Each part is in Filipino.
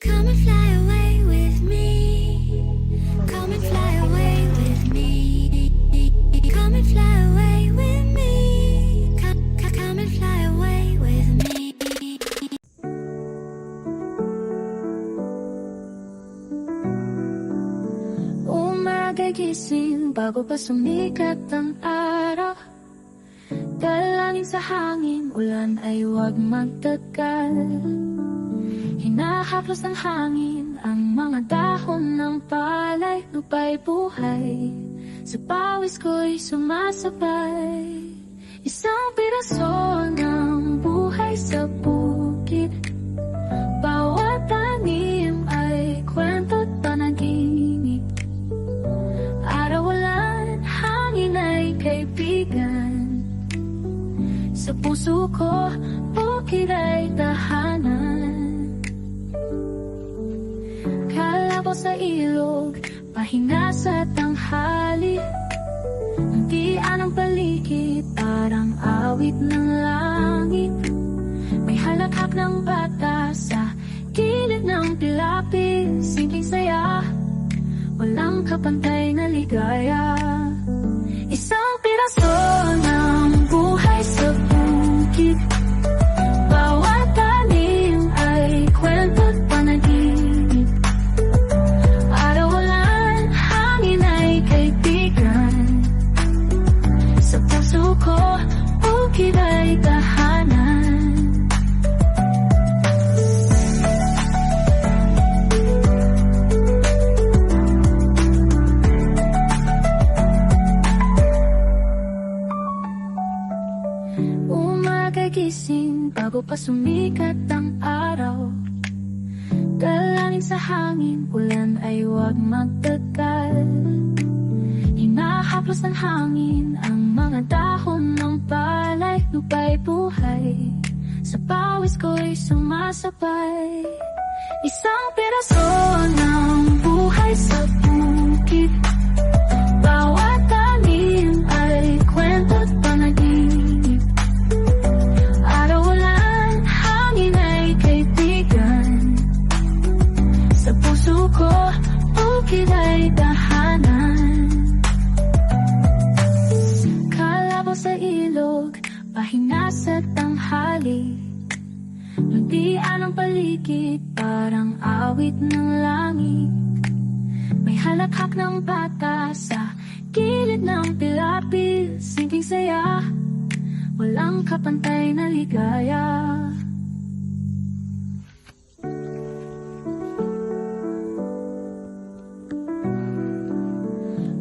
Come and fly away with me. Come and fly away with me. Come and fly away with me. Come and fly away with me. Umaga'y gising bago pa sumikat ang araw. Dalangin sa hangin, ulan ay huwag magtagal. Hinahaplos ng hangin ang mga dahon ng palay. Lupa'y buhay, sa pawis ko'y sumasabay. Isang piraso ng buhay sa bukid. Bawat tanim ay kwento't panaginip. Araw-ulan, hangin ay kaibigan. Sa puso ko, bukid ay tahanan. Kalabaw sa ilog, pahinga sa tanghali. Ang dian ng paligid, parang awit ng langit. May halakhak ng bata sa gilid ng tilapia. Simpleng saya, walang kapantay na ligaya. Isang piraso ng buhay sa bukid. Bawat tanim ay kwento't panaginip. Araw-ulan, hangin ay kaibigan. Sa puso ko, bukid ay tahanan. Umaga'y gising bago pa sumikat ang araw. Dalangin sa hangin, ulan ay huwag magtagal. Hinahaplos ng hangin ang mga dahon ng palay. Lupa'y buhay, sa pawis ko'y sumasabay. Isang piraso ng buhay sa bukid. Bawat tanim ay kwento't panaginip. Araw-ulan, hangin ay kaibigan. Sa puso ko, bukid ay tahanan. Kalabaw sa ilog, pahinga sa tanghali. Luntian ang paligid, parang awit ng langit. May halakhak ng bata sa gilid ng tilapia. Simpleng saya, walang kapantay na ligaya.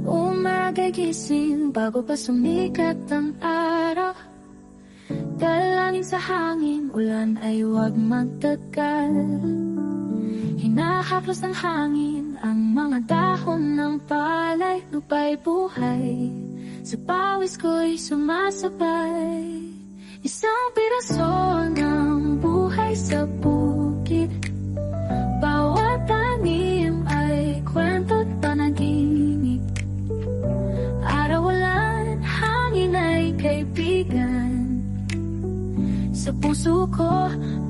Umaga'y gising bago pa sumikat ang araw. Dalangin sa hangin, ulan ay huwag magtagal. Hinahaplos ng hangin ang mga dahon ng palay. Lupa'y buhay, sa pawis ko'y sumasabay. Isang piraso ng buhay sa bukid. Bawat tanim ay kwento't panaginip. Araw-ulan, hangin ay kaibigan. Sa puso ko,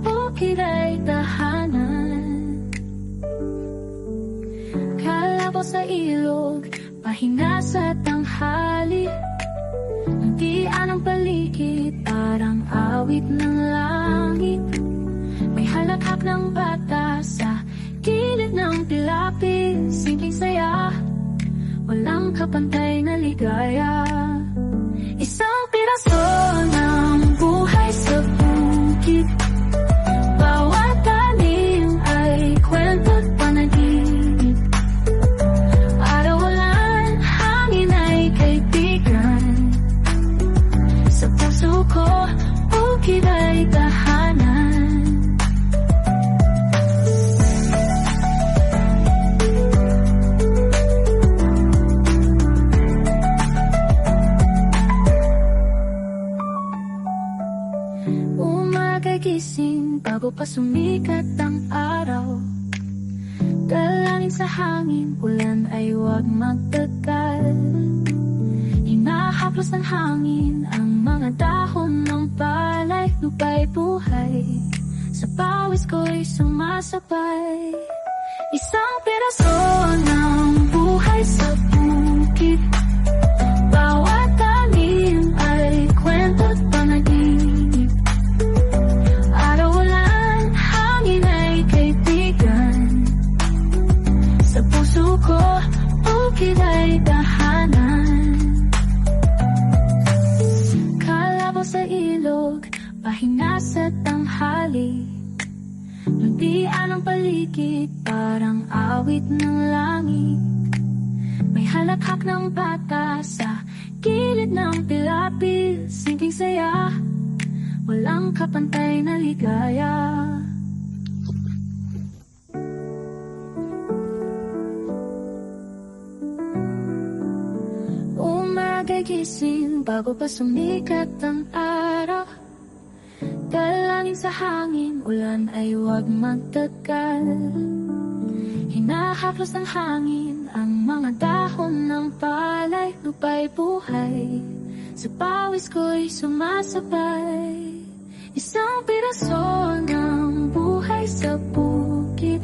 bukid ay tahanan. Kalabaw sa ilog, pahinga sa tanghali. Ang dian ng paligid, parang awit ng langit. May halakhak ng bata sa gilid ng tilapia. Simpleng saya, walang kapantay na ligaya. Isang piraso ng buhay sa bukid. Bawat tanim ay kwento't panaginip. Araw-ulan, hangin ay kaibigan. Sa puso ko, bukid ay tahanan. Umaga'y gising bago pa sumikat ang araw. Dalangin sa hangin, ulan ay huwag magtagal. Hinahaplos ng hangin ang mga dahon ng palay. Lupa'y buhay, sa pawis ko'y sumasabay. Isang piraso ng buhay sa bukid, bawat talim ay kwento't panaginip. Araw, ulan, hangin ay kaibigan. Sa puso ko, bukid ay tahanan. Kalabaw sa ilog, pahinga sa tanghali. Luntian ang paligid, parang awit ng langit. May halakhak ng bata sa gilid ng pilapil. Simpleng saya, walang kapantay na ligaya. Umaga'y gising bago pa sumikat ang araw. Dalangin sa hangin, ulan ay huwag magtagal. Hinahaplos ng hangin ang mga dahon ng palay. Lupa'y buhay, sa pawis ko'y sumasabay. Isang piraso ng buhay sa bukid,